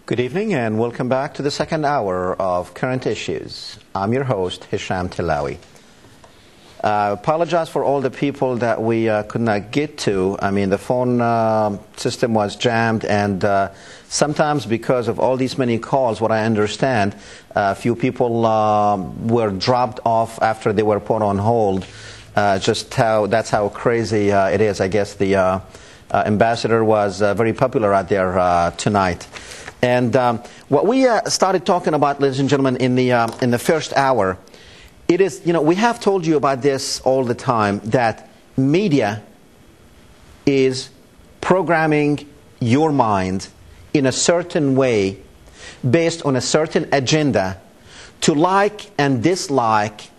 Good evening and welcome back to the second hour of Current Issues. I'm your host, Hesham Tillawi. Apologize for all the people that we could not get to. I mean, the phone system was jammed, and sometimes because of all these many calls, what I understand, a few people were dropped off after they were put on hold. That's how crazy it is. I guess the ambassador was very popular out there tonight. And what we started talking about, ladies and gentlemen, in the first hour, it is, we have told you about this all the time, that media is programming your mind in a certain way based on a certain agenda to like and dislike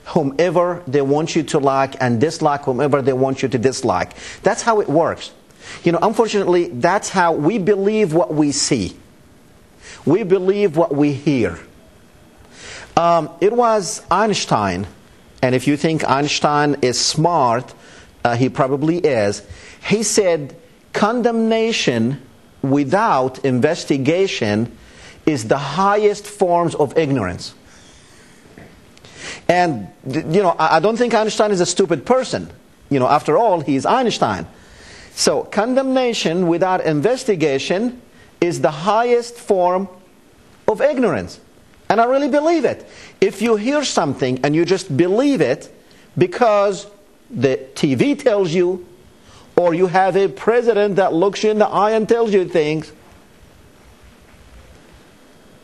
whomever they want you to like and dislike whomever they want you to dislike. That's how it works. Unfortunately, that's how we believe what we see. We believe what we hear. It was Einstein, and if you think Einstein is smart, he probably is. He said, condemnation without investigation is the highest forms of ignorance. And, I don't think Einstein is a stupid person. After all, he's Einstein. So, condemnation without investigation is the highest form of ignorance. And I really believe it. If you hear something and you just believe it because the TV tells you, or you have a president that looks you in the eye and tells you things.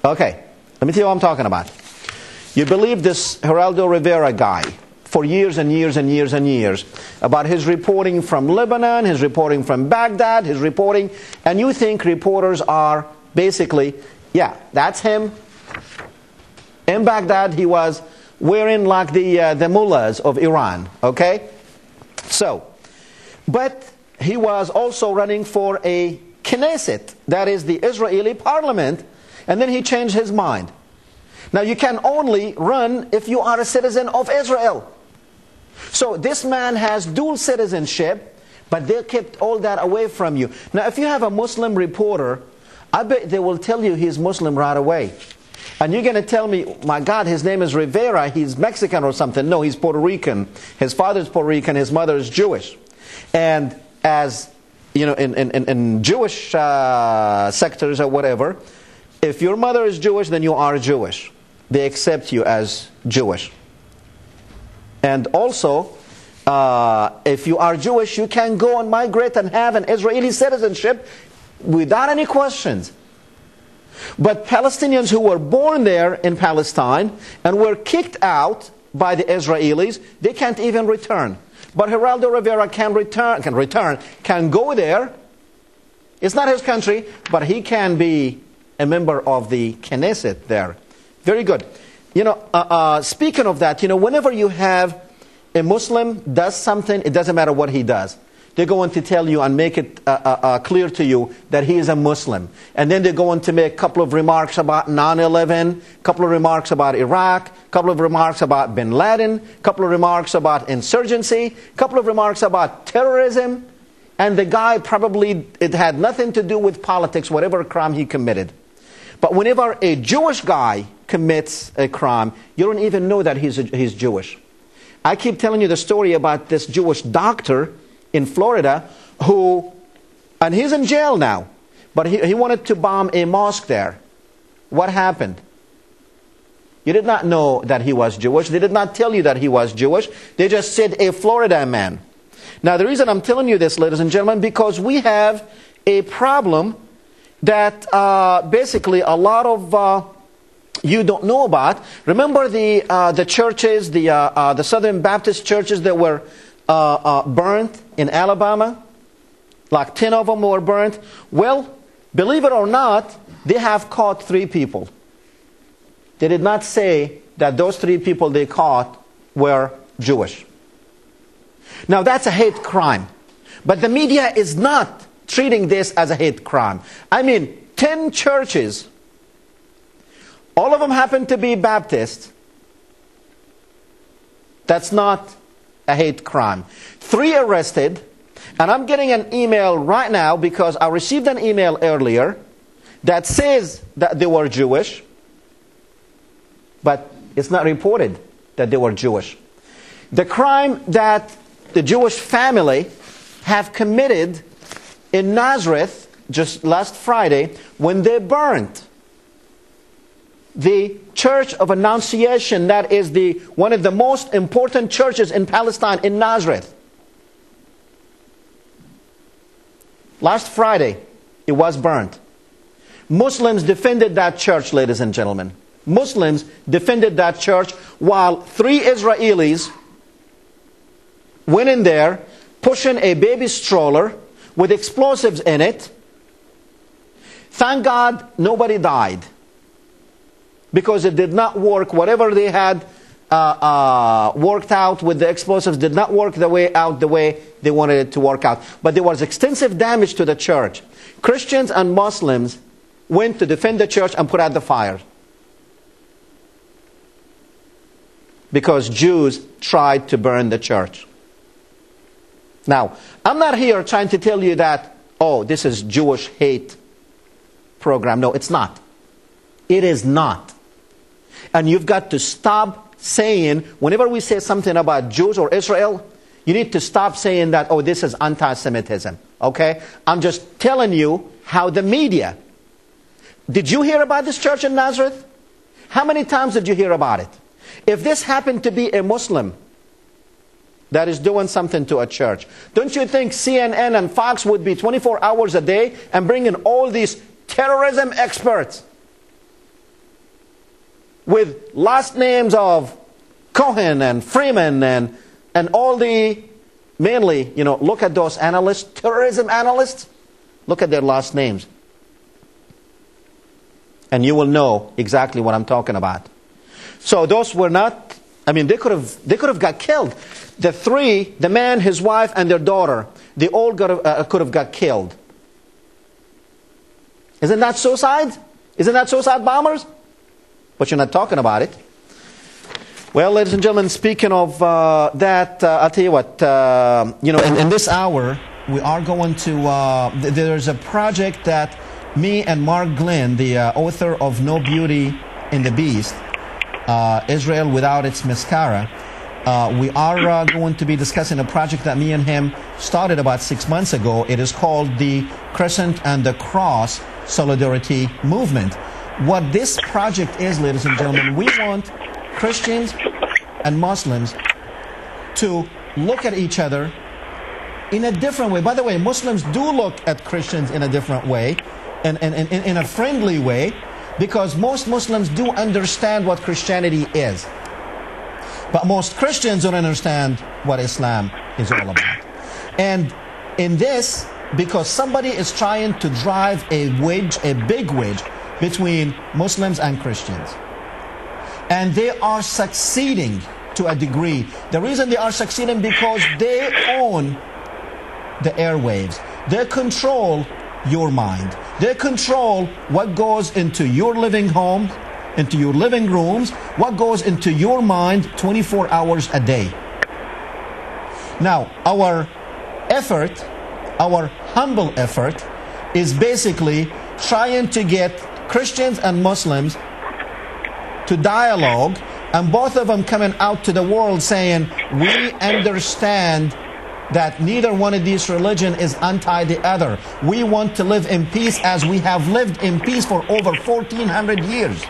Okay, let me tell you what I'm talking about. You believe this Geraldo Rivera guy for years and years and years and years about his reporting from Lebanon, his reporting from Baghdad, his reporting, and you think reporters are basically, yeah, that's him. In Baghdad, he was wearing like the mullahs of Iran, okay? So, but he was also running for a Knesset, that is the Israeli parliament, and then he changed his mind. Now, you can only run if you are a citizen of Israel. So this man has dual citizenship, but they kept all that away from you. Now, if you have a Muslim reporter, I bet they will tell you he's Muslim right away. And you're going to tell me, my God, his name is Rivera, he's Mexican or something. No, he's Puerto Rican. His father's Puerto Rican, his mother is Jewish. And as, in Jewish sectors or whatever, if your mother is Jewish, then you are Jewish. They accept you as Jewish. And also, if you are Jewish, you can go and migrate and have an Israeli citizenship without any questions. But Palestinians who were born there in Palestine and were kicked out by the Israelis, they can't even return. But Geraldo Rivera can go there. It's not his country, but he can be a member of the Knesset there. Very good. Speaking of that, whenever you have a Muslim does something, it doesn't matter what he does. They're going to tell you and make it clear to you that he is a Muslim. And then they're going to make a couple of remarks about 9/11, a couple of remarks about Iraq, a couple of remarks about bin Laden, a couple of remarks about insurgency, a couple of remarks about terrorism. And the guy probably, it had nothing to do with politics, whatever crime he committed. But whenever a Jewish guy commits a crime, you don't even know that he's Jewish. I keep telling you the story about this Jewish doctor in Florida and he's in jail now, but he wanted to bomb a mosque there. What happened? You did not know that he was Jewish. They did not tell you that he was Jewish. They just said a Florida man. Now the reason I'm telling you this, ladies and gentlemen, because we have a problem that basically a lot of you don't know about. Remember the churches, the Southern Baptist churches that were burnt in Alabama? Like 10 of them were burnt. Well, believe it or not, they have caught 3 people. They did not say that those 3 people they caught were Jewish. Now that's a hate crime. But the media is not treating this as a hate crime. I mean, 10 churches, all of them happen to be Baptist. That's not a hate crime. 3 arrested, and I'm getting an email right now because I received an email earlier that says that they were Jewish, but it's not reported that they were Jewish. The crime that the Jewish family have committed in Nazareth just last Friday when they burnt the Church of Annunciation, that is one of the most important churches in Palestine, in Nazareth. Last Friday, it was burnt. Muslims defended that church, ladies and gentlemen. Muslims defended that church while 3 Israelis went in there pushing a baby stroller with explosives in it. Thank God nobody died, because it did not work. Whatever they had worked out with the explosives did not work the way they wanted it to work out. But there was extensive damage to the church. Christians and Muslims went to defend the church and put out the fire, because Jews tried to burn the church. Now, I'm not here trying to tell you that, oh, this is Jewish hate program. No, it's not. It is not. And you've got to stop saying, whenever we say something about Jews or Israel, you need to stop saying that, oh, this is anti-Semitism. Okay? I'm just telling you how the media. Did you hear about this church in Nazareth? How many times did you hear about it? If this happened to be a Muslim that is doing something to a church, don't you think CNN and Fox would be 24 hours a day and bring in all these terrorism experts with last names of Cohen and Freeman and all the, mainly, look at those analysts, terrorism analysts, look at their last names. And you will know exactly what I'm talking about. So those were not, they could have got killed. The 3, the man, his wife, and their daughter, they all could have got killed. Isn't that suicide? Isn't that suicide bombers? But you're not talking about it. Well, ladies and gentlemen, speaking of that, I'll tell you what, in this hour, we are going to, there's a project that me and Mark Glenn, the author of No Beauty in the Beast, Israel Without Its Mascara, we are going to be discussing a project that me and him started about 6 months ago. It is called the Crescent and the Cross Solidarity Movement. What this project is, ladies and gentlemen, we want Christians and Muslims to look at each other in a different way. By the way, Muslims do look at Christians in a different way, and in a friendly way, because most Muslims do understand what Christianity is. But most Christians don't understand what Islam is all about. And in this, because somebody is trying to drive a wedge, a big wedge, between Muslims and Christians. And they are succeeding to a degree. The reason they are succeeding because they own the airwaves. They control your mind. They control what goes into your living home, into your living rooms, what goes into your mind 24 hours a day. Now, our effort, our humble effort, is basically trying to get Christians and Muslims to dialogue, and both of them coming out to the world saying, we understand that neither one of these religions is anti the other. We want to live in peace as we have lived in peace for over 1,400 years.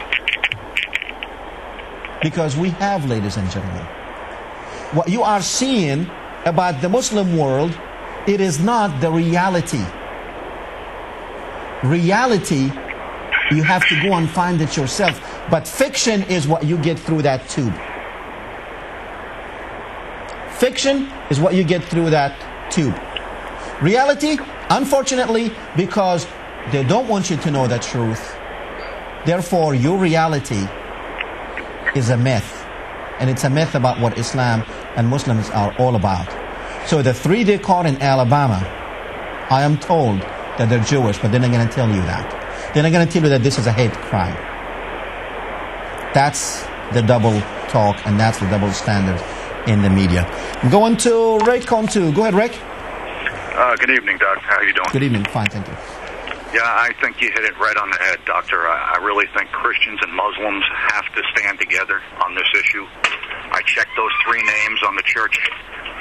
Because we have, ladies and gentlemen. What you are seeing about the Muslim world, it is not the reality. Reality, you have to go and find it yourself. But fiction is what you get through that tube. Fiction is what you get through that tube. Reality, unfortunately, because they don't want you to know the truth, therefore your reality is a myth. And it's a myth about what Islam and Muslims are all about. So the 3 they caught in Alabama, I am told that they're Jewish, but they're not going to tell you that. They're not going to tell you that this is a hate crime. That's the double talk, and that's the double standard in the media. I'm going to Rick on 2. Go ahead, Rick. Good evening, Doc. How are you doing? Good evening. Fine, thank you. Yeah, I think you hit it right on the head, Doctor. I really think Christians and Muslims have to stand together on this issue. I checked those 3 names on the church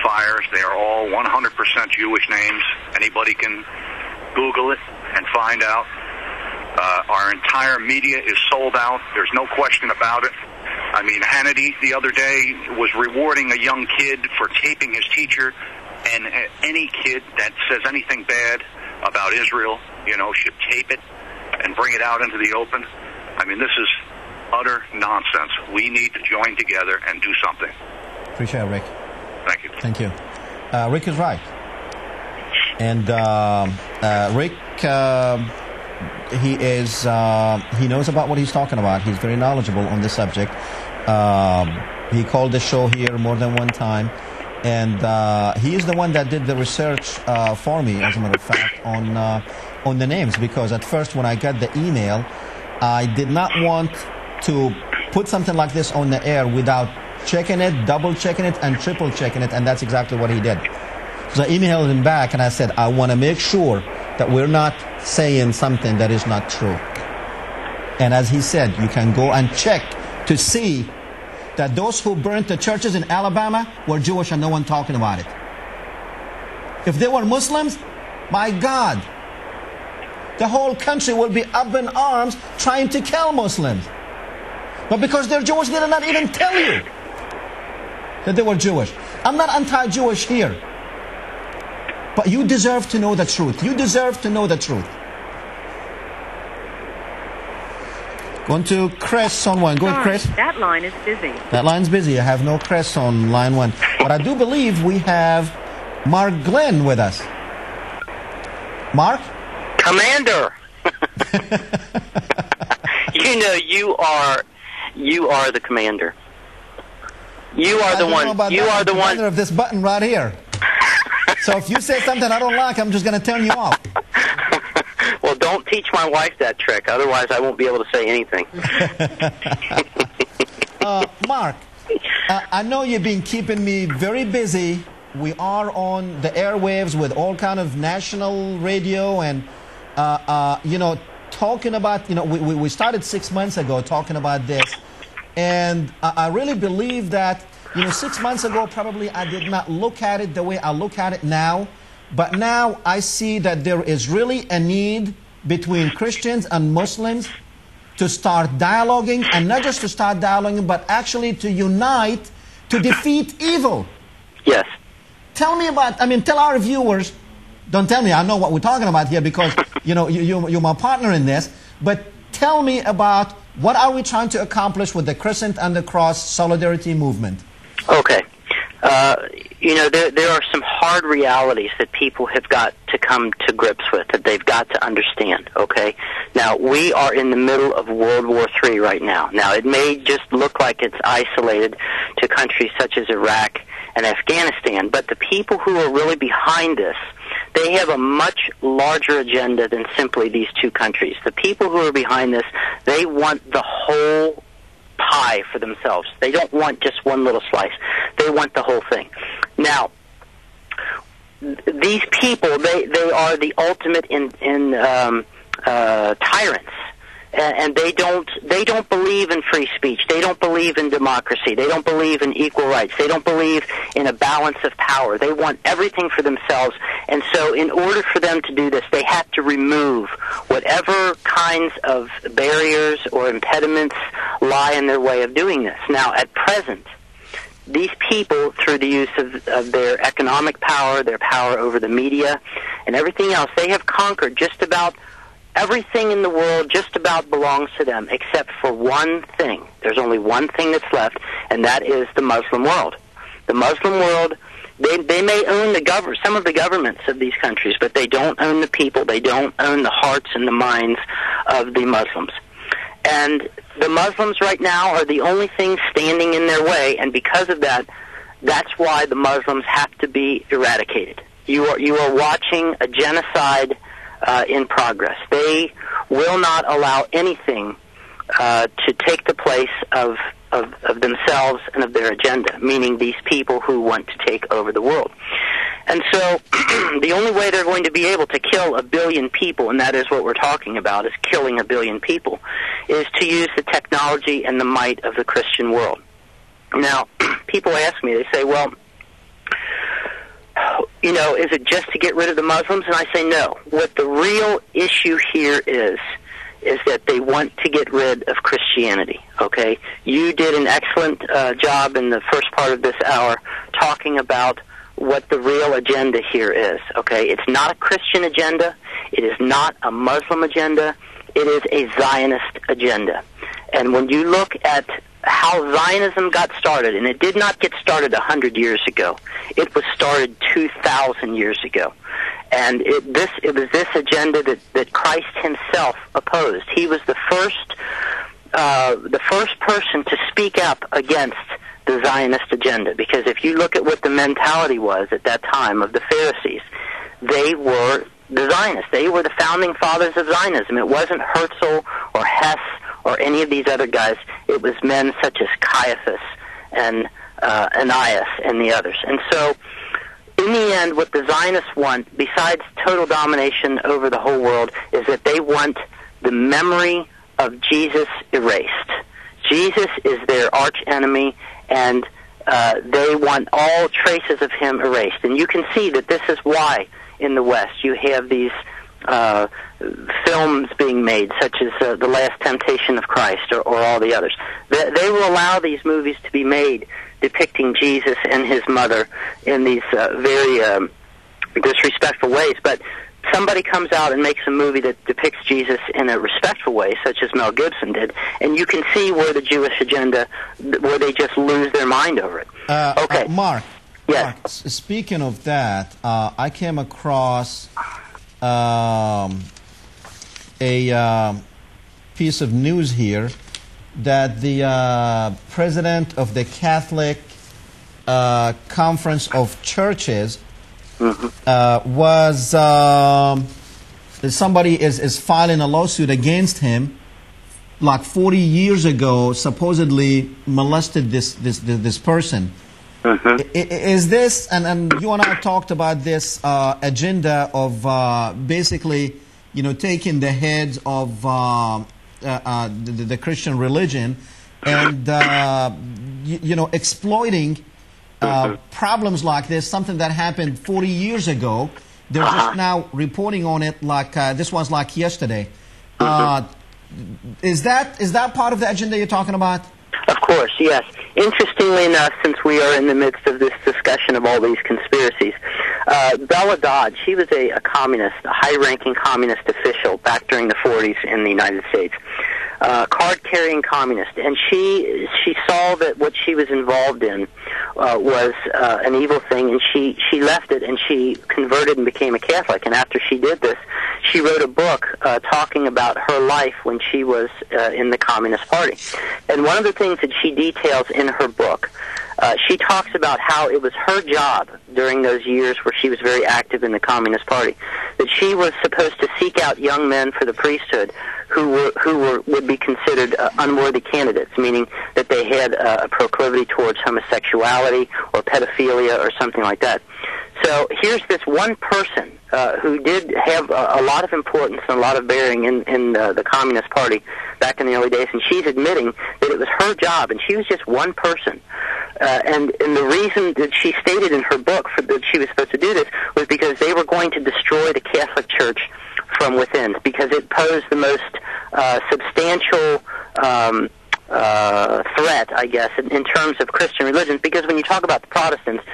fires. They are all 100% Jewish names. Anybody can Google it and find out. Our entire media is sold out. There's no question about it. I mean, Hannity the other day was rewarding a young kid for taping his teacher, and any kid that says anything bad about Israel, should tape it and bring it out into the open. I mean, this is utter nonsense. We need to join together and do something. Appreciate it, Rick. Thank you. Thank you. Rick is right. And Rick, he knows about what he's talking about. He's very knowledgeable on this subject. He called the show here more than one time. And he is the one that did the research for me, as a matter of fact, on the names. Because at first, when I got the email, I did not want to put something like this on the air without checking it, double checking it, and triple checking it. And that's exactly what he did. So I emailed him back and I said, I want to make sure that we're not saying something that is not true. And as he said, you can go and check to see that those who burnt the churches in Alabama were Jewish and no one talking about it. If they were Muslims, my God, the whole country will be up in arms trying to kill Muslims. But because they're Jewish, they did not even tell you that they were Jewish. I'm not anti-Jewish here. But you deserve to know the truth. You deserve to know the truth. Going to Chris on 1. Go ahead, Chris. That line is busy. That line's busy. I have no Chris on line 1. But I do believe we have Mark Glenn with us. Mark? Commander! You are the commander. You are the one. You are the one of this button right here. So if you say something I don't like, I'm just going to turn you off. Well, don't teach my wife that trick. Otherwise, I won't be able to say anything. Mark, I know you've been keeping me very busy. We are on the airwaves with all kind of national radio and, talking about, we started 6 months ago talking about this. And I really believe that, 6 months ago, probably I did not look at it the way I look at it now. But now I see that there is really a need between Christians and Muslims to start dialoguing, and not just to start dialoguing, but actually to unite to defeat evil. Yes. Tell me about, tell our viewers, don't tell me, I know what we're talking about here because, you're my partner in this, but tell me about what are we trying to accomplish with the Crescent and the Cross Solidarity Movement? Okay. There are some hard realities that people have got to come to grips with, that they've got to understand, okay? Now, we are in the middle of World War III right now. Now, it may just look like it's isolated to countries such as Iraq and Afghanistan, but the people who are really behind this, they have a much larger agenda than simply these two countries. The people who are behind this, they want the whole pie for themselves. They don't want just one little slice. They want the whole thing. Now, these people, they are the ultimate tyrants, and they don't believe in free speech. They don't believe in democracy. They don't believe in equal rights. They don't believe in a balance of power. They want everything for themselves, and so in order for them to do this, they have to remove whatever kinds of barriers or impediments lie in their way of doing this. Now, at present, these people, through the use of their economic power, their power over the media, and everything else, they have conquered just about everything in the world. Just about belongs to them, except for one thing. There's only one thing that's left, and that is the Muslim world. The Muslim world, they may own some of the governments of these countries, but they don't own the people. They don't own the hearts and the minds of the Muslims. And the Muslims right now are the only thing standing in their way, and because of that, that's why the Muslims have to be eradicated. You are watching a genocide in progress. They will not allow anything to take the place of themselves and of their agenda, meaning these people who want to take over the world. And so the only way they're going to be able to kill 1 billion people, and that is what we're talking about, is killing 1 billion people, is to use the technology and the might of the Christian world. Now, people ask me, they say, well, you know, is it just to get rid of the Muslims? And I say no. What the real issue here is that they want to get rid of Christianity, okay? You did an excellent job in the first part of this hour talking about what the real agenda here is, okay? It's not a Christian agenda. It is not a Muslim agenda. It is a Zionist agenda. And when you look at how Zionism got started, and it did not get started 100 years ago. It was started 2,000 years ago. And it was this agenda that Christ himself opposed. He was the first person to speak up against the Zionist agenda, because if you look at what the mentality was at that time of the Pharisees, they were the Zionists. They were the founding fathers of Zionism. It wasn't Herzl or Hess or any of these other guys. It was men such as Caiaphas and Ananias and the others. And so, in the end, what the Zionists want, besides total domination over the whole world, is that they want the memory of Jesus erased. Jesus is their arch enemy, and they want all traces of him erased. And you can see that this is why in the West you have these films being made, such as The Last Temptation of Christ or all the others. They will allow these movies to be made depicting Jesus and his mother in these very disrespectful ways. But somebody comes out and makes a movie that depicts Jesus in a respectful way, such as Mel Gibson did, and you can see where the Jewish agenda, where they just lose their mind over it. Okay. Mark. Yes. Mark, speaking of that, I came across a piece of news here that the president of the Catholic Conference of Churches was somebody is filing a lawsuit against him, like 40 years ago, supposedly molested this person. Is this, and you and I talked about this agenda of basically, you know, taking the heads of the Christian religion and, you know, exploiting problems like this, something that happened 40 years ago. They're just now reporting on it like this was like yesterday. Is that part of the agenda you're talking about? Of course, yes. Interestingly enough, since we are in the midst of this discussion of all these conspiracies, Bella Dodd, she was a communist, a high-ranking communist official back during the 40s in the United States, card-carrying communist, and she saw that what she was involved in was an evil thing, and she left it, and she converted and became a Catholic. And after she did this, she wrote a book talking about her life when she was in the Communist Party. And one of the things that she details in her book, she talks about how it was her job during those years where she was very active in the Communist Party, that she was supposed to seek out young men for the priesthood who would be considered unworthy candidates, meaning that they had a proclivity towards homosexuality or pedophilia or something like that. So here's this one person who did have a lot of importance and a lot of bearing in the Communist Party back in the early days, and she's admitting that it was her job, and she was just one person. And the reason that she stated in her book that she was supposed to do this was because they were going to destroy the Catholic Church from within, because it posed the most substantial threat, I guess, in terms of Christian religions. Because when you talk about the Protestants,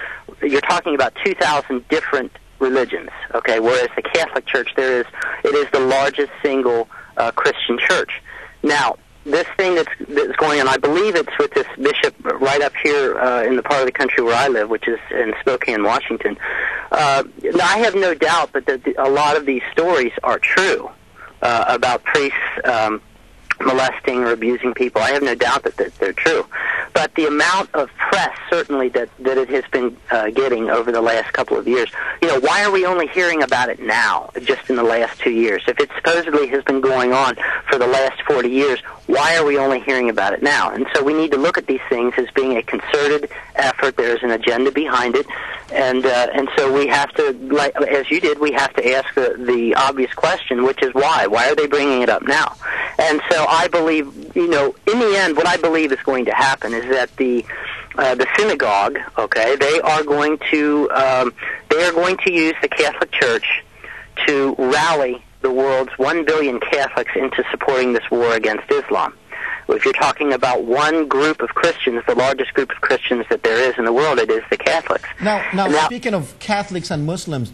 you're talking about 2,000 different religions, okay? Whereas the Catholic Church, it is the largest single Christian church. Now, this thing that's going on, I believe it's with this bishop right up here in the part of the country where I live, which is in Spokane, Washington. I have no doubt that a lot of these stories are true about priests molesting or abusing people. I have no doubt that they're true. But the amount of press, certainly, that it has been getting over the last couple of years, you know, why are we only hearing about it now, just in the last 2 years? If it supposedly has been going on for the last 40 years, why are we only hearing about it now? And so we need to look at these things as being a concerted effort. There's an agenda behind it. And so we have to, like as you did, we have to ask the obvious question, which is why? Why are they bringing it up now? And so I believe, in the end, what I believe is going to happen is that the synagogue, okay, they are going to use the Catholic Church to rally the world's 1 billion Catholics into supporting this war against Islam. If you're talking about one group of Christians, the largest group of Christians that there is in the world, it is the Catholics. Now speaking of Catholics and Muslims,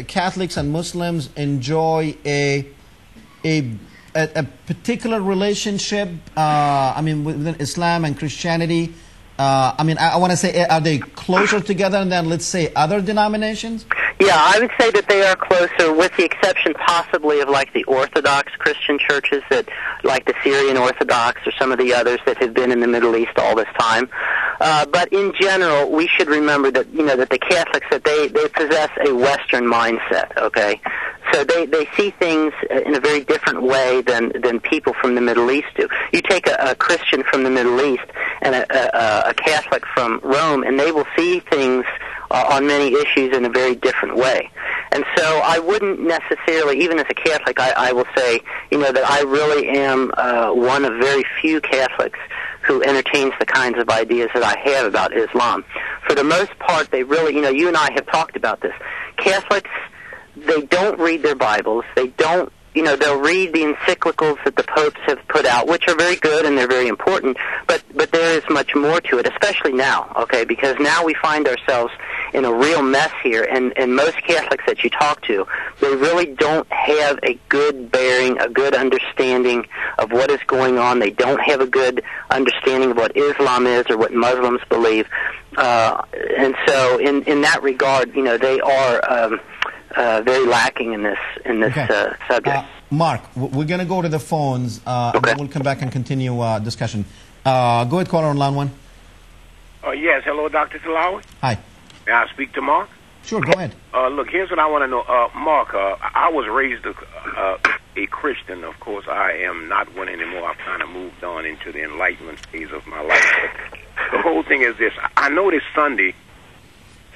Catholics and Muslims enjoy a particular relationship, within Islam and Christianity? I want to say, are they closer together than, let's say, other denominations? Yeah, I would say that they are closer, with the exception possibly of like the Orthodox Christian churches, that like the Syrian Orthodox or some of the others that have been in the Middle East all this time. But in general, we should remember that that the Catholics, that they possess a Western mindset. Okay, so they see things in a very different way than people from the Middle East do. You take a Christian from the Middle East and a Catholic from Rome, and they will see things on many issues in a very different way. And so I wouldn't necessarily, even as a Catholic, I will say, that I really am one of very few Catholics who entertains the kinds of ideas that I have about Islam. For the most part, they really, you and I have talked about this. Catholics, they don't read their Bibles. They don't, they'll read the encyclicals that the popes have put out, which are very good and they're very important, but there is much more to it, especially now, okay, because now we find ourselves in a real mess here, and most Catholics that you talk to, they really don't have a good bearing, a good understanding of what is going on. They don't have a good understanding of what Islam is or what Muslims believe, and so in that regard, they are very lacking in this okay. Subject. Mark, we're going to go to the phones, and then we'll come back and continue discussion. Go ahead, caller on line one. Yes, hello, Dr. Tillawi. Hi. May I speak to Mark? Sure, go ahead. Look, here's what I want to know. Mark, I was raised a Christian. Of course, I am not one anymore. I've kind of moved on into the enlightenment phase of my life. But the whole thing is this. I noticed Sunday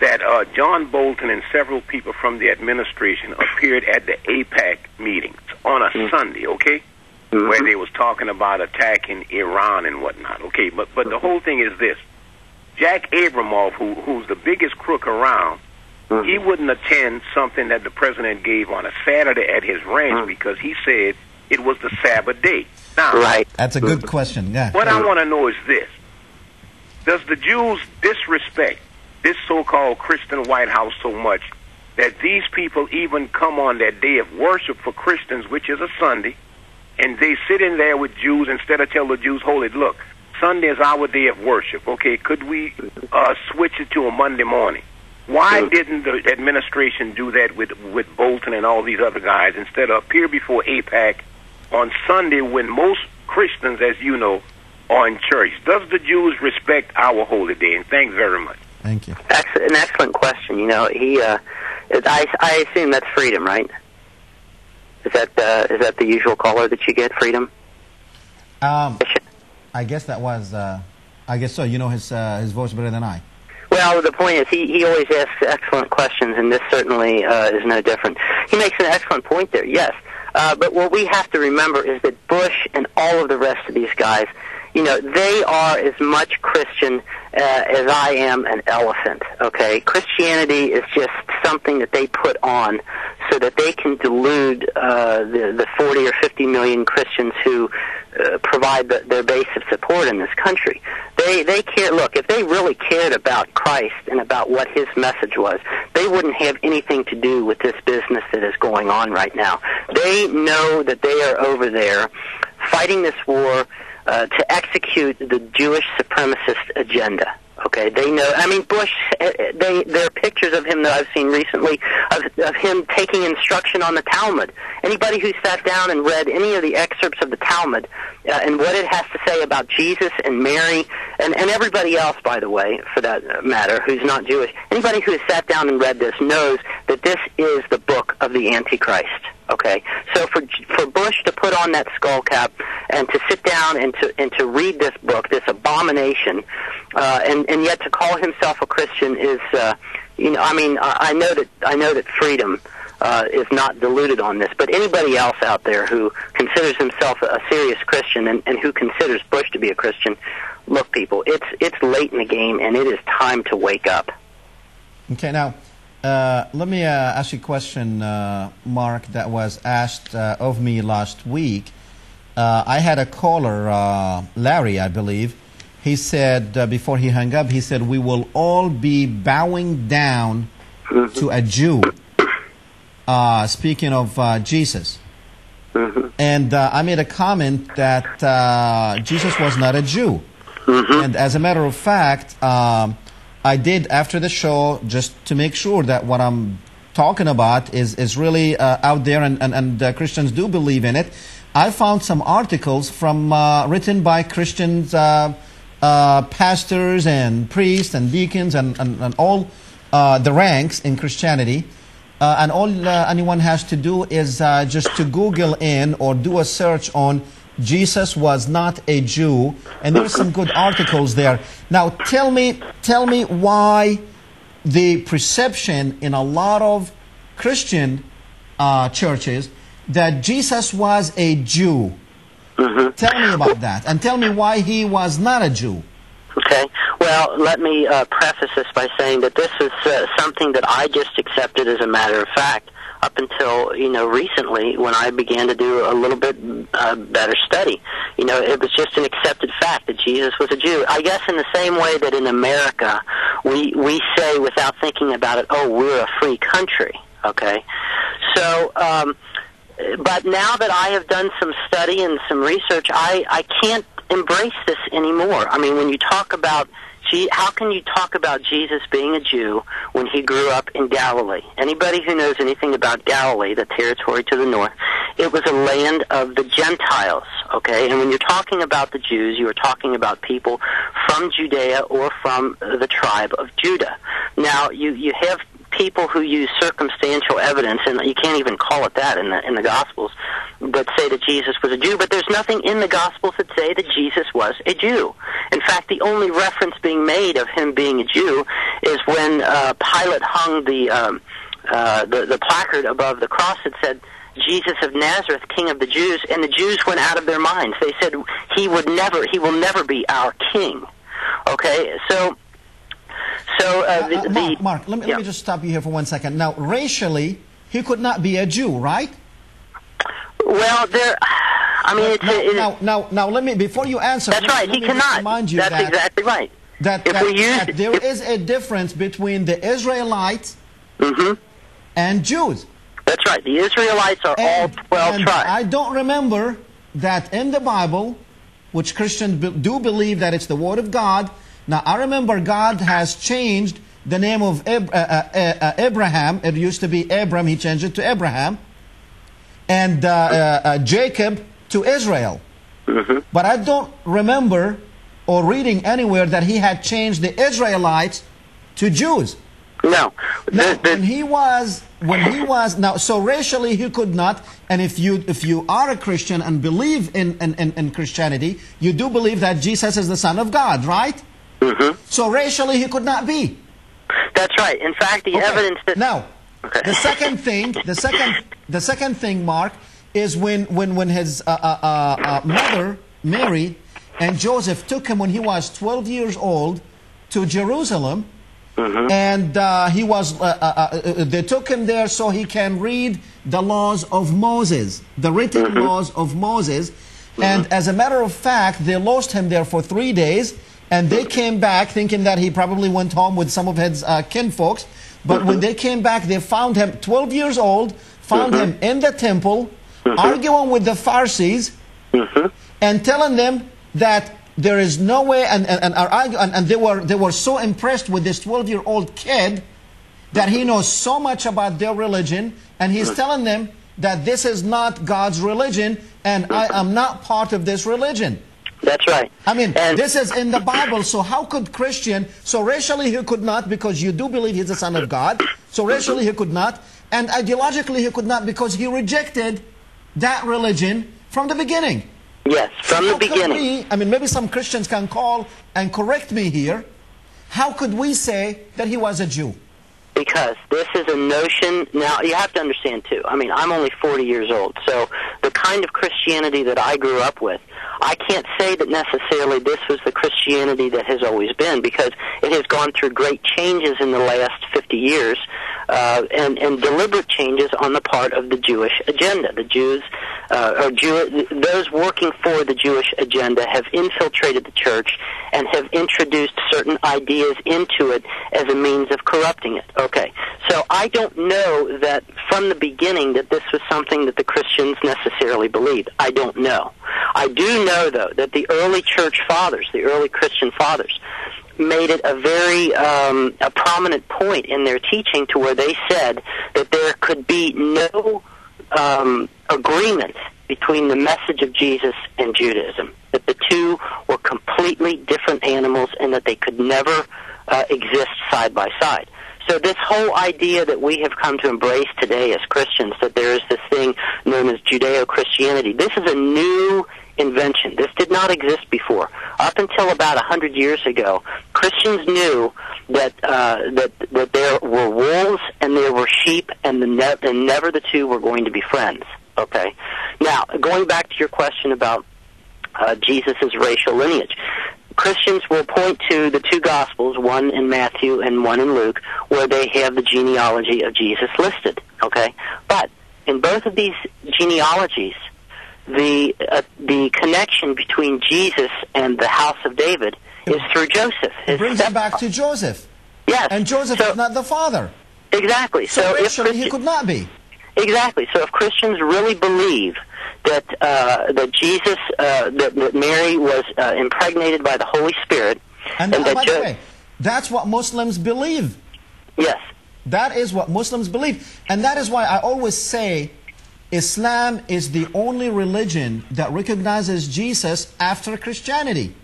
that John Bolton and several people from the administration appeared at the AIPAC meetings on a Sunday, okay, where they was talking about attacking Iran and whatnot, okay. But the whole thing is this. Jack Abramoff, who's the biggest crook around, he wouldn't attend something that the president gave on a Saturday at his ranch because he said it was the Sabbath day. Now, right. That's a good question, yeah. What I want to know is this. Does the Jews disrespect this so-called Christian White House so much that these people even come on that day of worship for Christians, which is a Sunday, and they sit in there with Jews instead of tell the Jews, hold it, look, Sunday is our day of worship, okay, could we switch it to a Monday morning? Why didn't the administration do that with Bolton and all these other guys instead of appear before AIPAC on Sunday when most Christians, as you know, are in church? Does the Jews respect our holy day? And thanks very much. Thank you. That's an excellent question. I assume that's Freedom, right? Is that the usual caller that you get, Freedom? I guess that was. I guess so. You know his voice better than I. Well, the point is he always asks excellent questions, and this certainly is no different. He makes an excellent point there. Yes, but what we have to remember is that Bush and all of the rest of these guys, they are as much Christian as I am an elephant, okay? Christianity is just something that they put on so that they can delude the 40 or 50 million Christians who provide their base of support in this country. They care. Look, if they really cared about Christ and about what his message was, they wouldn't have anything to do with this business that is going on right now. They know that they are over there fighting this war to execute the Jewish supremacist agenda. Okay, they know. I mean, Bush. There are pictures of him that I've seen recently of him taking instruction on the Talmud. Anybody who sat down and read any of the excerpts of the Talmud and what it has to say about Jesus and Mary and everybody else, by the way, for that matter, who's not Jewish. Anybody who has sat down and read this knows that this is the book of the Antichrist. Okay, so for Bush to put on that skull cap and to sit down and to read this book, this abomination, and yet to call himself a Christian is, I know that freedom is not diluted on this, but anybody else out there who considers himself a serious Christian and who considers Bush to be a Christian, look, people, it's late in the game, and it is time to wake up. Okay, now, let me ask you a question, Mark, that was asked of me last week. I had a caller, Larry, I believe. He said, before he hung up, he said, we will all be bowing down to a Jew, speaking of Jesus. And I made a comment that Jesus was not a Jew. And as a matter of fact, I did, after the show, just to make sure that what I'm talking about is really out there and Christians do believe in it. I found some articles from written by Christians, pastors and priests and deacons and all the ranks in Christianity. And all anyone has to do is just to Google in or do a search on Jesus was not a Jew, and there's some good articles there. Now, tell me why the perception in a lot of Christian churches that Jesus was a Jew. Tell me about that, and tell me why he was not a Jew. Okay. Well, let me preface this by saying that this is something that I just accepted as a matter of fact up until, recently when I began to do a little bit better study. It was just an accepted fact that Jesus was a Jew. I guess in the same way that in America we say without thinking about it, oh, we're a free country, okay? So, but now that I have done some study and some research, I can't embrace this anymore. I mean, when you talk about how can you talk about Jesus being a Jew when he grew up in Galilee? Anybody who knows anything about Galilee, the territory to the north, it was a land of the Gentiles, okay? And when you're talking about the Jews, you are talking about people from Judea or from the tribe of Judah. Now, you have people who use circumstantial evidence, and you can't even call it that in the Gospels, that say that Jesus was a Jew, but there's nothing in the Gospels that say that Jesus was a Jew. In fact, the only reference being made of him being a Jew is when Pilate hung the placard above the cross that said, Jesus of Nazareth, King of the Jews, and the Jews went out of their minds. They said, he will never be our king. Okay, so Mark, let me just stop you here for 1 second. Now, racially, he could not be a Jew, right? Well, now, let me, before you answer, that's right, he cannot. Remind you that's exactly right. That there is a difference between the Israelites and Jews. That's right. The Israelites are all 12 tribes. I don't remember that in the Bible, which Christians do believe that it's the Word of God. Now, I remember God has changed the name of Abraham. It used to be Abram. He changed it to Abraham. And Jacob to Israel. But I don't remember or reading anywhere that he had changed the Israelites to Jews. No. Now, when he was now, so racially he could not. And if you are a Christian and believe in Christianity, you do believe that Jesus is the Son of God, right? So racially he could not be. That's right. In fact, the evidence that now the second thing, Mark, is when his mother Mary and Joseph took him when he was 12 years old to Jerusalem. And they took him there so he can read the laws of Moses, the written laws of Moses. And as a matter of fact, they lost him there for 3 days, and they came back thinking that he probably went home with some of his kinfolks. But when they came back, they found him 12 years old, found him in the temple, arguing with the Pharisees, and telling them that there is no way, and they were so impressed with this 12-year-old kid that he knows so much about their religion, and he's telling them that this is not God's religion, and I am not part of this religion. That's right. I mean, this is in the Bible, so how could Christian, so racially he could not because you do believe he's the Son of God, so racially he could not, and ideologically he could not because he rejected that religion from the beginning. Yes, from the beginning. I mean, maybe some Christians can call and correct me here. How could we say that he was a Jew? Because this is a notion, now you have to understand too, I mean, I'm only 40 years old, so the kind of Christianity that I grew up with, I can't say that necessarily this was the Christianity that has always been, because it has gone through great changes in the last 50 years, and deliberate changes on the part of the Jewish agenda. The Jews, those working for the Jewish agenda have infiltrated the church and have introduced certain ideas into it as a means of corrupting it. Okay, so I don't know that from the beginning that this was something that the Christians necessarily believed. I don't know. I do know, though, that the early church fathers, the early Christian fathers, made it a very a prominent point in their teaching to where they said that there could be no agreement between the message of Jesus and Judaism, that the two were completely different animals and that they could never exist side by side. So this whole idea that we have come to embrace today as Christians, that there is this thing known as Judeo-Christianity, this is a new invention. This did not exist before. Up until about 100 years ago, Christians knew that that there were wolves and there were sheep, and never the two were going to be friends. Okay. Now, going back to your question about Jesus' racial lineage, Christians will point to the two Gospels, one in Matthew and one in Luke, where they have the genealogy of Jesus listed. Okay, but in both of these genealogies, the connection between Jesus and the house of David is through Joseph. It brings it back to Joseph. Yes, and Joseph is not the father. Exactly. So racially, he could not be. Exactly. So if Christians really believe that that Jesus, that Mary was impregnated by the Holy Spirit, and that by the way, that's what Muslims believe. Yes, that is what Muslims believe, and that is why I always say Islam is the only religion that recognizes Jesus after Christianity.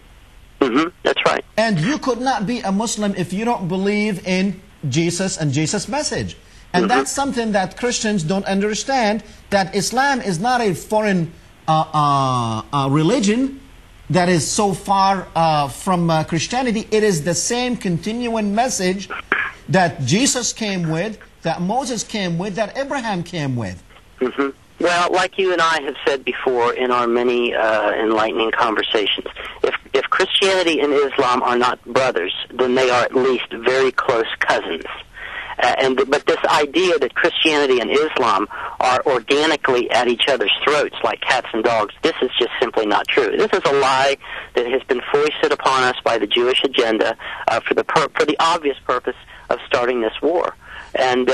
That's right. And you could not be a Muslim if you don't believe in Jesus and Jesus' message. And that's something that Christians don't understand, that Islam is not a foreign religion that is so far from Christianity. It is the same continuing message that Jesus came with, that Moses came with, that Abraham came with. Well, like you and I have said before in our many enlightening conversations, if Christianity and Islam are not brothers, then they are at least very close cousins. But this idea that Christianity and Islam are organically at each other's throats like cats and dogs, this is just simply not true. This is a lie that has been foisted upon us by the Jewish agenda for the obvious purpose of starting this war. And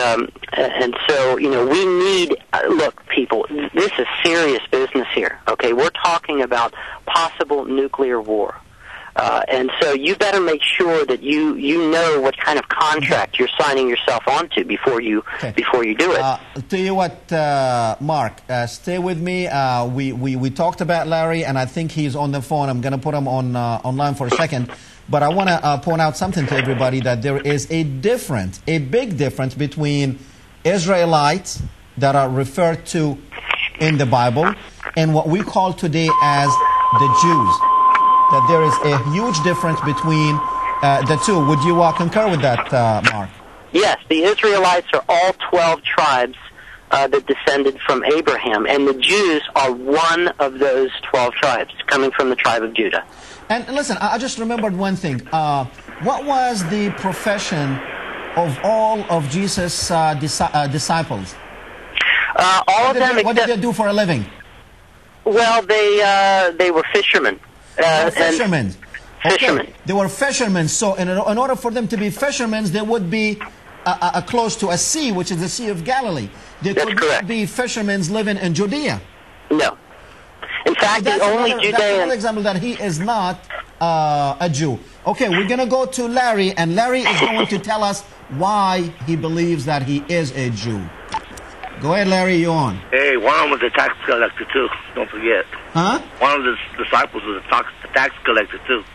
so, you know, we need, look, people, this is serious business here, okay? We're talking about possible nuclear war. And so you better make sure that you know what kind of contract you're signing yourself onto before you do it. I'll tell you what, Mark, stay with me. We talked about Larry, and I think he's on the phone. I'm going to put him on online for a second. But I want to point out something to everybody, that there is a big difference between Israelites that are referred to in the Bible and what we call today as the Jews. That there is a huge difference between the two. Would you concur with that, Mark? Yes, the Israelites are all 12 tribes that descended from Abraham, and the Jews are one of those 12 tribes, coming from the tribe of Judah. And listen, I just remembered one thing. What was the profession of all of Jesus' disciples? All of them. What did they do for a living? Well, they were fishermen. Fishermen. Fishermen. Okay. They were fishermen. So in order for them to be fishermen, they would be close to a sea, which is the Sea of Galilee. They could not be fishermen living in Judea. No. In fact, the only Judean... That's another example that he is not a Jew. Okay, we're going to go to Larry, and Larry is going to tell us why he believes that he is a Jew. Go ahead, Larry, you're on. Hey, one of them was a tax collector, too. Don't forget. Huh? One of the disciples was a tax collector, too.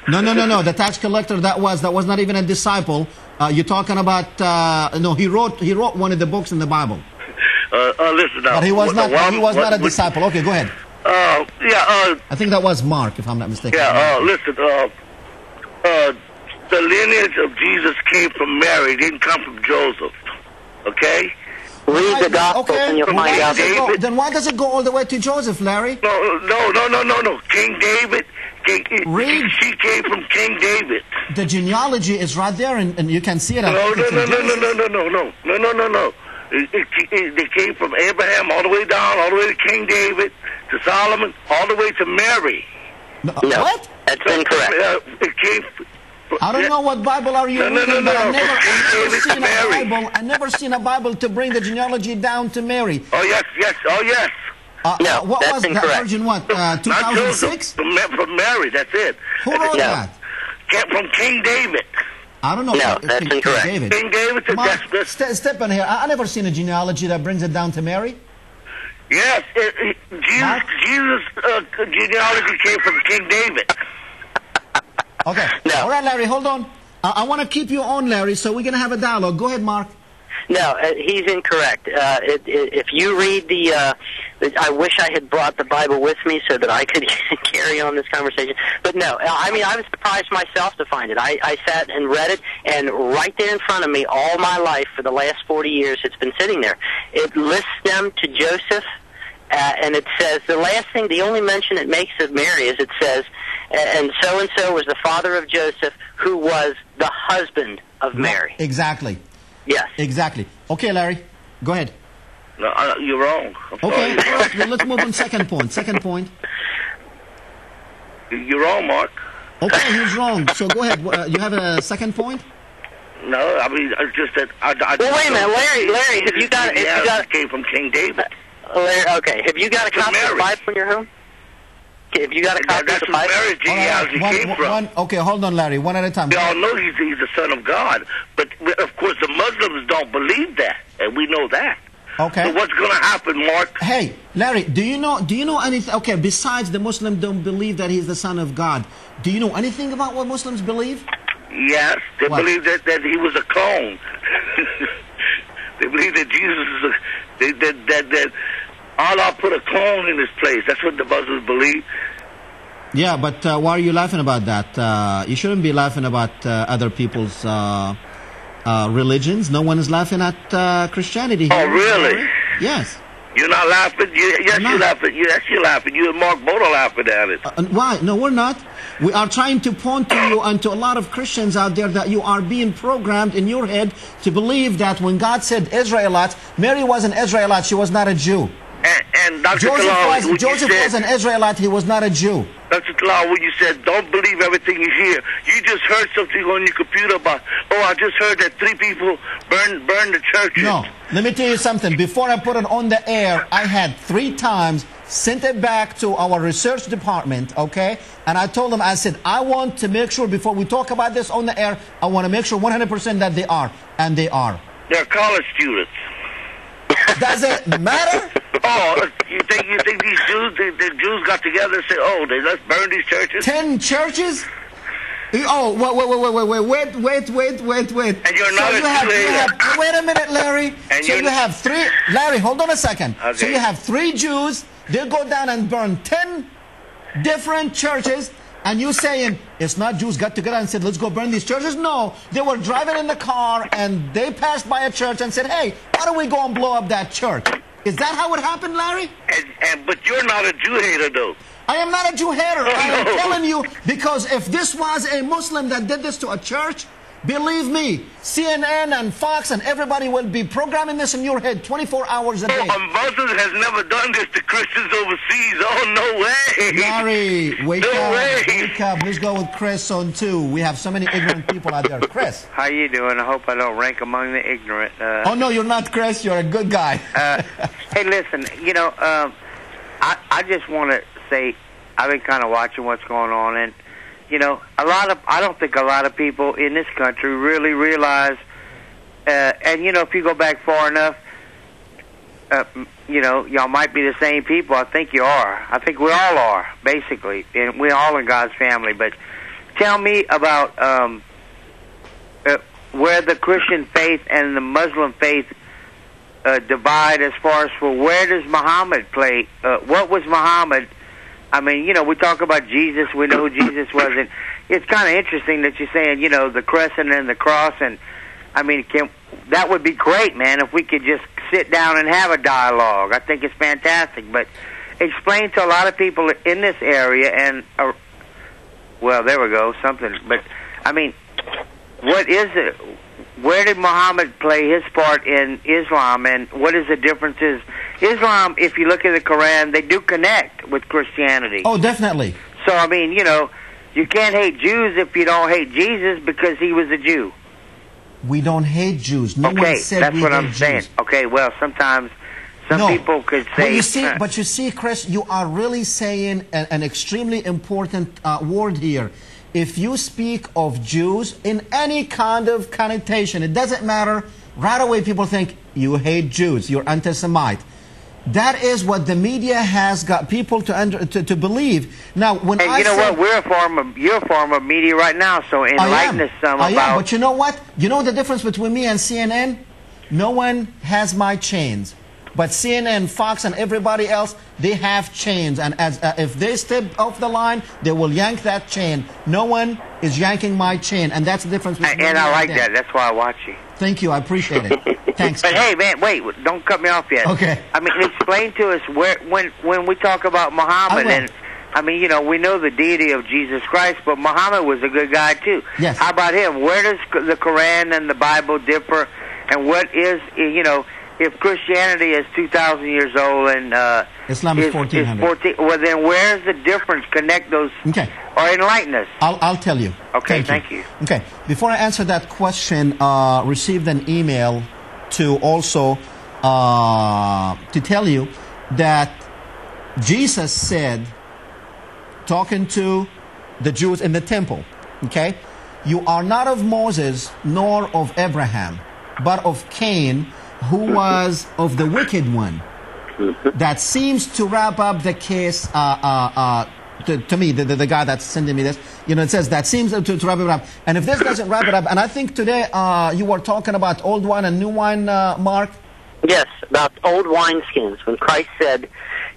No. The tax collector, that was not even a disciple. You're talking about... no, he wrote one of the books in the Bible. Listen now. But he was not a disciple. Okay, go ahead. I think that was Mark, if I'm not mistaken. Listen, the lineage of Jesus came from Mary, it didn't come from Joseph. Okay? Read the Gospels and you'll find out. Then why does it go all the way to Joseph, Larry? No. King David. Read. She came from King David. The genealogy is right there, and you can see it. No. They came from Abraham all the way down, all the way to King David, to Solomon, all the way to Mary. No, what? That's incorrect. It came. I don't know what Bible are you reading, but I've never seen a Mary. Bible. I've never seen a Bible to bring the genealogy down to Mary. Oh yes. No, what that's was incorrect. that version? What? 2006? From Mary. That's it. Who wrote that? From King David. I don't know. No, that's incorrect. David. King David. Mark, step in here. I never seen a genealogy that brings it down to Mary. Yes, Jesus' genealogy came from King David. Okay. No. All right, Larry, hold on. I want to keep you on, Larry, so we're going to have a dialogue. Go ahead, Mark. No, he's incorrect. If you read I wish I had brought the Bible with me so that I could carry on this conversation. But no, I mean, I was surprised myself to find it. I sat and read it, and right there in front of me, all my life, for the last 40 years, it's been sitting there. It lists them to Joseph, and it says, the only mention it makes of Mary is it says, and so was the father of Joseph, who was the husband of Mary. Exactly. Yes. Exactly. Okay, Larry, go ahead. No, you're wrong. Okay, well, let's move on. Second point. You're wrong, Mark. Okay, he's wrong. So go ahead. You have a second point? No, I mean, it's just that... Well, wait a minute, Larry, have you got... It came from King David. Larry, okay, have you got a copy of the Bible in your home? Have you got a copy of the Bible? That's where Mary's genealogy came from. Okay, hold on, Larry, one at a time. We all know he's the son of God, but of course the Muslims don't believe that, and we know that. Okay. So what's going to happen, Mark? Hey, Larry, do you know anything? Okay, besides the Muslims don't believe that he's the son of God, do you know anything about what Muslims believe? Yes, they believe that he was a clone. They believe that Jesus is that Allah put a clone in his place. That's what the Muslims believe. Yeah, but why are you laughing about that? You shouldn't be laughing about other people's religions. No one is laughing at Christianity here. Oh, really? Yes. You're not laughing? Yes, you're laughing. Yes, you're laughing. You and Mark both are laughing at it. Why? No, we're not. We are trying to point to you and to a lot of Christians out there that you are being programmed in your head to believe that when God said Israelites, Mary was an Israelite. She was not a Jew. And Dr. Tillawi, Joseph was an Israelite. He was not a Jew. Dr. Tillawi, when you said, don't believe everything you hear, you just heard something on your computer about, I just heard that 3 people burned the churches. No, let me tell you something. Before I put it on the air, I had 3 times sent it back to our research department, okay? And I told them, I said, I want to make sure before we talk about this on the air, I want to make sure 100% that they are. And they are. They're college students. Does it matter? Oh, you think these Jews, the Jews got together and said, let's burn these churches? 10 churches? Oh, wait. And you're not wait a minute, Larry. And so you have 3, Larry, hold on a second. Okay. So you have 3 Jews, they'll go down and burn 10 different churches, and you saying it's not Jews got together and said, let's go burn these churches? No, they were driving in the car and they passed by a church and said, hey, why don't we go and blow up that church? Is that how it happened, Larry? But you're not a Jew hater, though. I am not a Jew hater. I am telling you, because if this was a Muslim that did this to a church, believe me, CNN and Fox and everybody will be programming this in your head 24 hours a day. A Muslim has never done this to Christians overseas. Oh, no way. Larry, wake No way. Wake up. Let's go with Chris on 2. We have so many ignorant people out there. Chris. How you doing? I hope I don't rank among the ignorant. Oh, no, you're not, Chris. You're a good guy. Hey, listen, I just want to say I've been kind of watching what's going on, and I don't think a lot of people in this country really realize, and if you go back far enough, y'all might be the same people. I think you are. I think we all are, basically, and we're all in God's family. But tell me about where the Christian faith and the Muslim faith divide as far as for where does Muhammad play? What was Muhammad I mean, you know, we talk about Jesus. We know who Jesus was. And it's kind of interesting that you're saying, you know, the crescent and the cross. And, I mean, that would be great, man, if we could just sit down and have a dialogue. I think it's fantastic. But explain to a lot of people in this area and, well, there we go, something. But, I mean, what is it? Where did Muhammad play his part in Islam, and what is the differences? Islam, if you look at the Quran, they do connect with Christianity. Oh, definitely. So, I mean, you know, you can't hate Jews if you don't hate Jesus because he was a Jew. We don't hate Jews. No one said that's we what hate I'm saying. Jews. Okay, well, sometimes some people could say... But you see, Chris, you are really saying an extremely important word here. If you speak of Jews in any kind of connotation, it doesn't matter, right away people think you hate Jews, you're anti-Semite. That is what the media has got people to believe. Now, when and I you know what, you're a form of media right now, so enlighten us some about... I am, but you know what? You know the difference between me and CNN? No one has my chains. But CNN, Fox, and everybody else, they have chains. And if they step off the line, they will yank that chain. No one is yanking my chain. And that's the difference between And I like that. That's why I watch you. Thank you. I appreciate it. Thanks. But hey, man, wait. Don't cut me off yet. Okay. I mean, explain to us when we talk about Muhammad. And I mean, you know, we know the deity of Jesus Christ, but Muhammad was a good guy, too. Yes. How about him? Where does the Quran and the Bible differ? And what is, you know... If Christianity is 2,000 years old and Islam is 1,400, well, then where's the difference? Connect those, or enlighten us. I'll tell you. Okay, thank you. Okay, before I answer that question, received an email to also to tell you that Jesus said, talking to the Jews in the temple, okay, you are not of Moses nor of Abraham, but of Cain, who was of the wicked one. That seems to wrap up the case to me, the guy that's sending me this. You know, it says that seems to wrap it up. And if this doesn't wrap it up, and I think today you were talking about old wine and new wine, Mark? Yes, about old wineskins. When Christ said,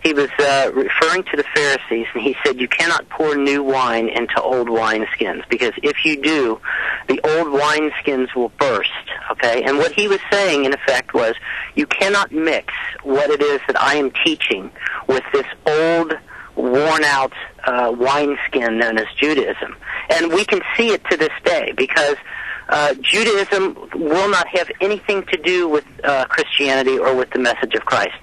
he was referring to the Pharisees, and he said, you cannot pour new wine into old wineskins, because if you do, the old wineskins will burst, okay? And what he was saying, in effect, was, you cannot mix what it is that I am teaching with this old, worn-out wineskin known as Judaism. And we can see it to this day, because Judaism will not have anything to do with Christianity or with the message of Christ.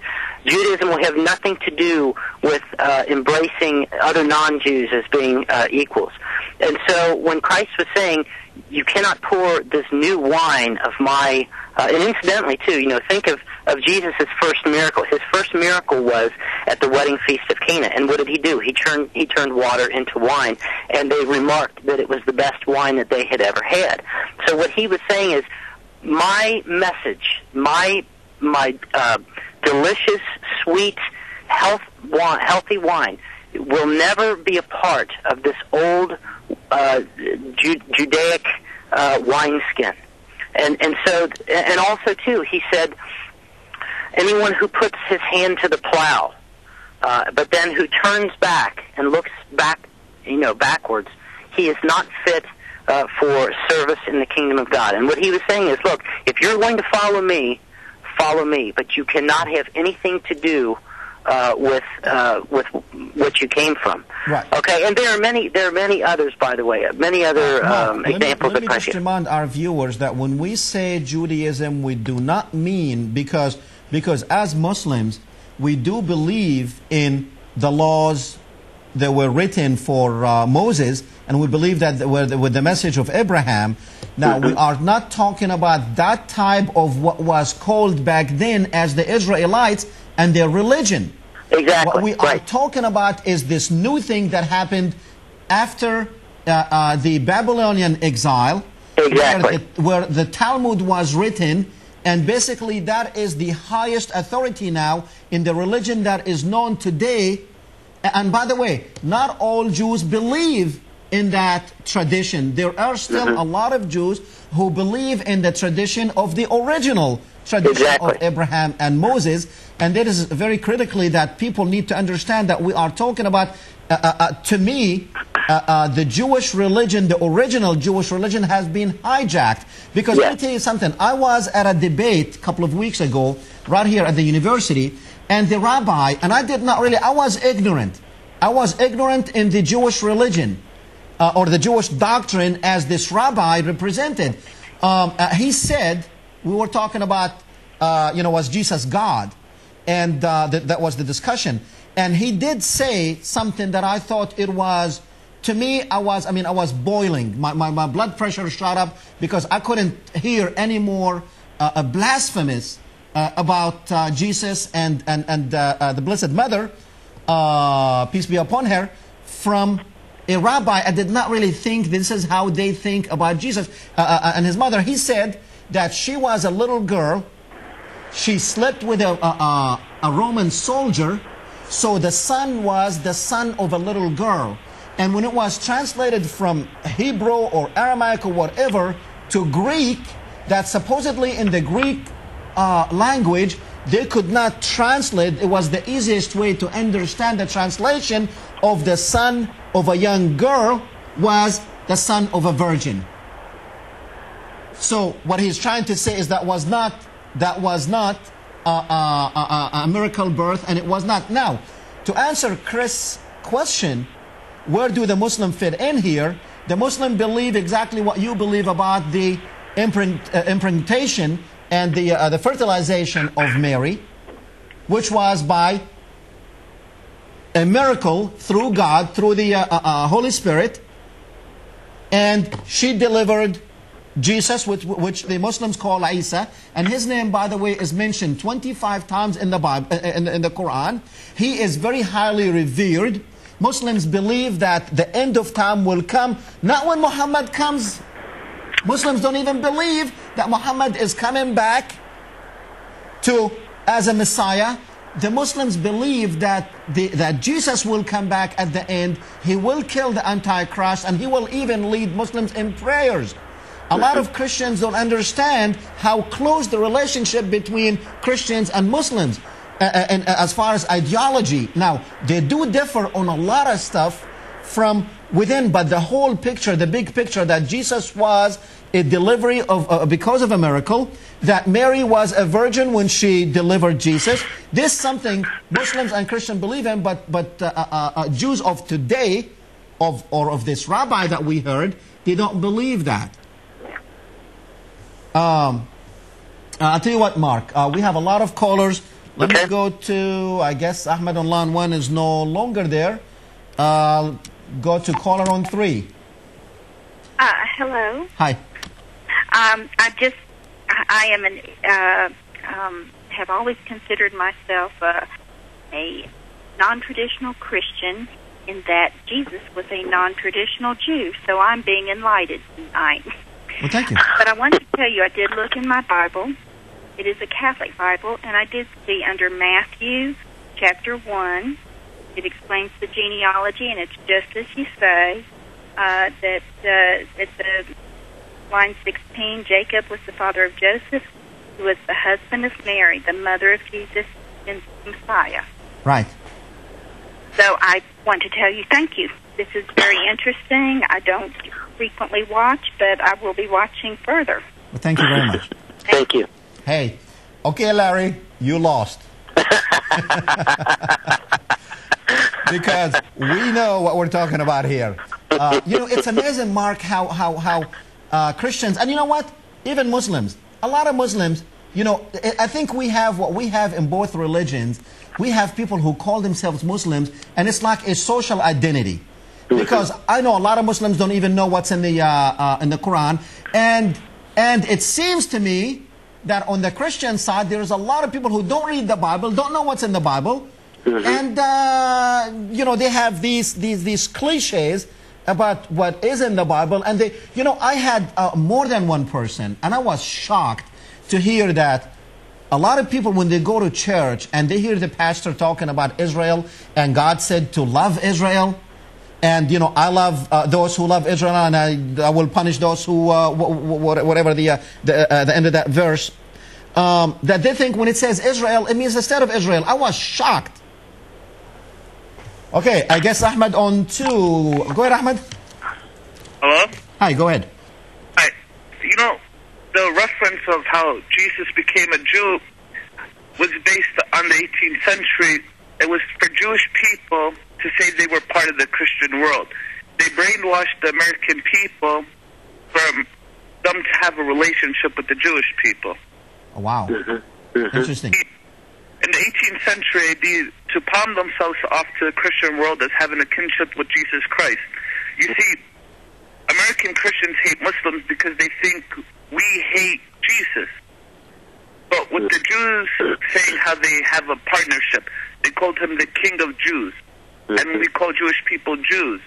Judaism will have nothing to do with embracing other non-Jews as being equals. And so when Christ was saying, you cannot pour this new wine of my... and incidentally, too, you know, think of Jesus' first miracle. His first miracle was at the wedding feast of Cana. And what did he do? He turned water into wine, and they remarked that it was the best wine that they had ever had. So what he was saying is, my message, my delicious, sweet, healthy wine will never be a part of this old Judaic wineskin. And also, too, he said, anyone who puts his hand to the plow, but then who turns back and looks back, you know, backwards, he is not fit for service in the kingdom of God. And what he was saying is, look, if you're going to follow me, but you cannot have anything to do with what you came from. Right. Okay, and there are many others, by the way, many other examples. Let me just remind our viewers that when we say Judaism, we do not mean because as Muslims, we do believe in the laws that were written for Moses, and we believe that with the message of Abraham. Now, we are not talking about that type of what was called back then as the Israelites and their religion. Exactly. What we are talking about is this new thing that happened after the Babylonian exile, where the Talmud was written, and basically that is the highest authority now in the religion that is known today. And by the way, not all Jews believe in that tradition. There are still a lot of Jews who believe in the tradition of the original tradition Exactly. of Abraham and Moses. And that is very critically that people need to understand that we are talking about, to me, the Jewish religion, the original Jewish religion has been hijacked. Because let me tell you something. I was at a debate a couple of weeks ago, right here at the university, and the rabbi, and I was ignorant. I was ignorant in the Jewish religion, or the Jewish doctrine as this rabbi represented. He said, we were talking about, was Jesus God? And that was the discussion. And he did say something that I thought it was, to me, I was boiling. My blood pressure shot up because I couldn't hear any more blasphemous about Jesus and the Blessed Mother, peace be upon her, from a rabbi. I did not really think this is how they think about Jesus and his mother. He said that she was a little girl. She slept with a Roman soldier, so the son was the son of a little girl. And when it was translated from Hebrew or Aramaic or whatever to Greek, that supposedly in the Greek language, they could not translate. It was the easiest way to understand the translation of the son of a young girl was the son of a virgin. So what he's trying to say is that was not a miracle birth, and it was not. Now, to answer Chris' question, where do the Muslims fit in here? The Muslims believe exactly what you believe about the imprintation and the fertilization of Mary, which was by a miracle through God, through the Holy Spirit, and she delivered Jesus, which the Muslims call Isa, and his name, by the way, is mentioned 25 times in the Bible, in the Quran. He is very highly revered. Muslims believe that the end of time will come, not when Muhammad comes. Muslims don't even believe that Muhammad is coming back as a Messiah. The Muslims believe that Jesus will come back at the end. He will kill the Antichrist, and he will even lead Muslims in prayers. A lot of Christians don't understand how close the relationship between Christians and Muslims and as far as ideology. Now, they do differ on a lot of stuff from within, but the whole picture, the big picture, that Jesus was a delivery of because of a miracle, that Mary was a virgin when she delivered Jesus. This is something Muslims and Christians believe in, but Jews of today, of this rabbi that we heard, they don't believe that. I'll tell you what, Mark, we have a lot of callers. Let me go to, I guess Ahmed on line 1 is no longer there. Go to caller on 3. Hello. Hi. Have always considered myself a non-traditional Christian, in that Jesus was a non-traditional Jew. So I'm being enlightened tonight. Well, thank you. But I wanted to tell you, I did look in my Bible. It is a Catholic Bible, and I did see under Matthew chapter 1, it explains the genealogy, and it's just as you say, that at the line 16, Jacob was the father of Joseph, who was the husband of Mary, the mother of Jesus and Messiah. Right. So I want to tell you thank you. This is very interesting. I don't frequently watch, but I will be watching further. Well, thank you very much. Thank you. Hey, okay, Larry, you lost. Because we know what we're talking about here. It's amazing, Mark, how Christians, and you know what? Even Muslims, a lot of Muslims, I think we have what we have in both religions. We have people who call themselves Muslims, and it's like a social identity. Because I know a lot of Muslims don't even know what's in the Quran, and it seems to me that on the Christian side, there's a lot of people who don't read the Bible, don't know what's in the Bible, and they have these cliches about what is in the Bible, and I had more than one person, and I was shocked to hear that a lot of people, when they go to church and they hear the pastor talking about Israel, and God said to love Israel. And, I love those who love Israel, and I will punish those who, whatever the end of that verse. that they think when it says Israel, it means the state of Israel. I was shocked. Okay, I guess Ahmed on 2. Go ahead, Ahmed. Hello? Hi, go ahead. Hi. You know, the reference of how Jesus became a Jew was based on the 18th century. It was for Jewish people to say they were part of the Christian world. They brainwashed the American people for them to have a relationship with the Jewish people. Oh, wow. Interesting. In the 18th century AD, to palm themselves off to the Christian world as having a kinship with Jesus Christ. You see, American Christians hate Muslims because they think we hate Jesus. But with the Jews saying how they have a partnership, they called him the King of Jews. And we call Jewish people Jews.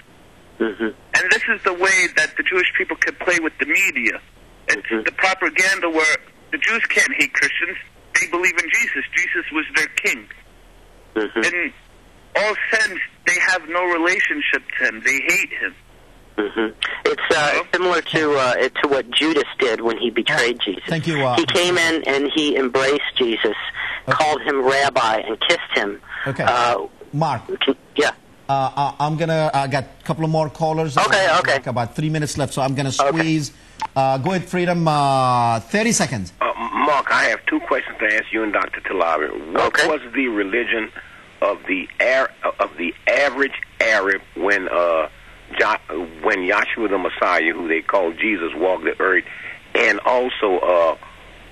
And this is the way that the Jewish people can play with the media. It's the propaganda where the Jews can't hate Christians. They believe in Jesus. Jesus was their king. In all sense, they have no relationship to him. They hate him. It's similar to what Judas did when he betrayed Jesus. Thank you. He came in and he embraced Jesus, called him rabbi, and kissed him. Okay. Mark. Yeah. I'm gonna got a couple of more callers. Okay. Like about 3 minutes left, so I'm gonna squeeze. Go ahead, Freedom. 30 seconds. Mark, I have 2 questions to ask you and Dr. Tillawi. What was the religion of the average Arab when Yahshua the Messiah, who they call Jesus, walked the earth? And also,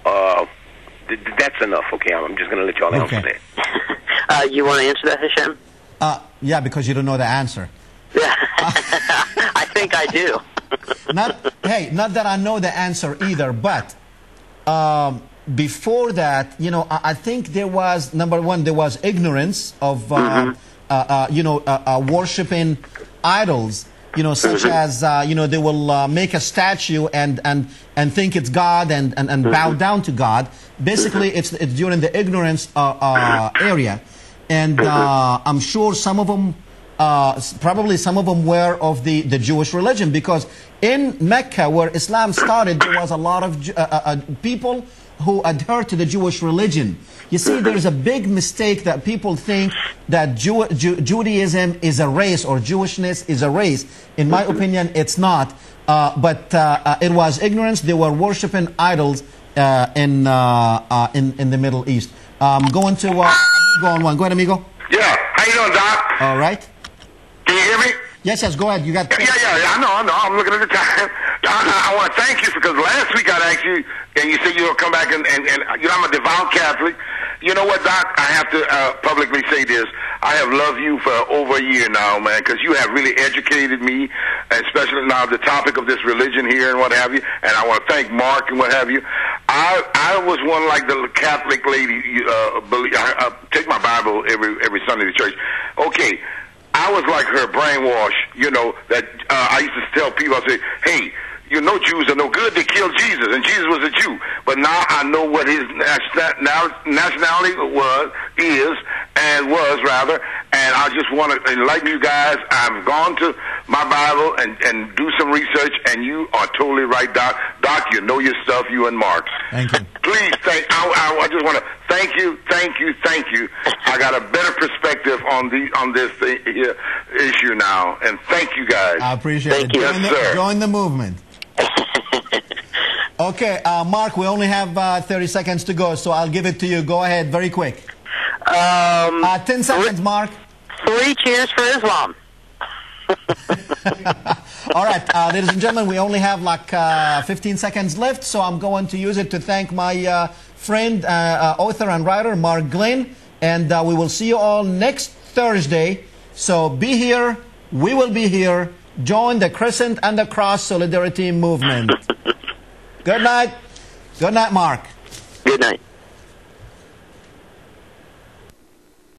that's enough. Okay, I'm just going to let y'all answer that. You want to answer that, Hesham? Yeah, because you don't know the answer. Yeah, I think I do. Not that I know the answer either, but before that, I think there was, number one, there was ignorance of, worshiping idols, such as, they will make a statue and think it's God and bow down to God. Basically, it's during the ignorance area. And I'm sure some of them, probably some of them were of the Jewish religion, because in Mecca, where Islam started, there was a lot of people who adhered to the Jewish religion. You see, there's a big mistake that people think that Judaism is a race or Jewishness is a race. In my opinion, it's not. But it was ignorance. They were worshiping idols in the Middle East. Going to Amigo on 1. Go ahead, Amigo. Yeah. How you doing, Doc? All right. Can you hear me? Yes, go ahead. You got. Yeah. I know. I'm looking at the time. I want to thank you because last week I asked you, and you said you'll come back, and I'm a devout Catholic. You know what, Doc? I have to publicly say this. I have loved you for over a year now, man, because you have really educated me, especially now the topic of this religion here and what have you. And I want to thank Mark and what have you. I was one like the Catholic lady. I take my Bible every Sunday to church. Okay. I was like her, brainwashed, that I used to tell people, I say, hey, Jews are no good, they killed Jesus, and Jesus was a Jew. But now I know what his nationality was, and I just want to enlighten you guys. I've gone to my Bible and do some research, and you are totally right, Doc. Doc, you know your stuff, you and Mark. Thank you. Please, I just want to thank you. I got a better perspective on this issue now, and thank you guys. I appreciate it. Yes, sir. Join the movement. Okay, Mark, we only have 30 seconds to go, so I'll give it to you. Go ahead, very quick. 10 seconds, Mark. 3 cheers for Islam. All right, ladies and gentlemen, we only have like 15 seconds left, so I'm going to use it to thank my friend, author and writer, Mark Glenn, and we will see you all next Thursday. So be here, we will be here. Join the Crescent and the Cross Solidarity Movement. Good night. Good night, Mark. Good night.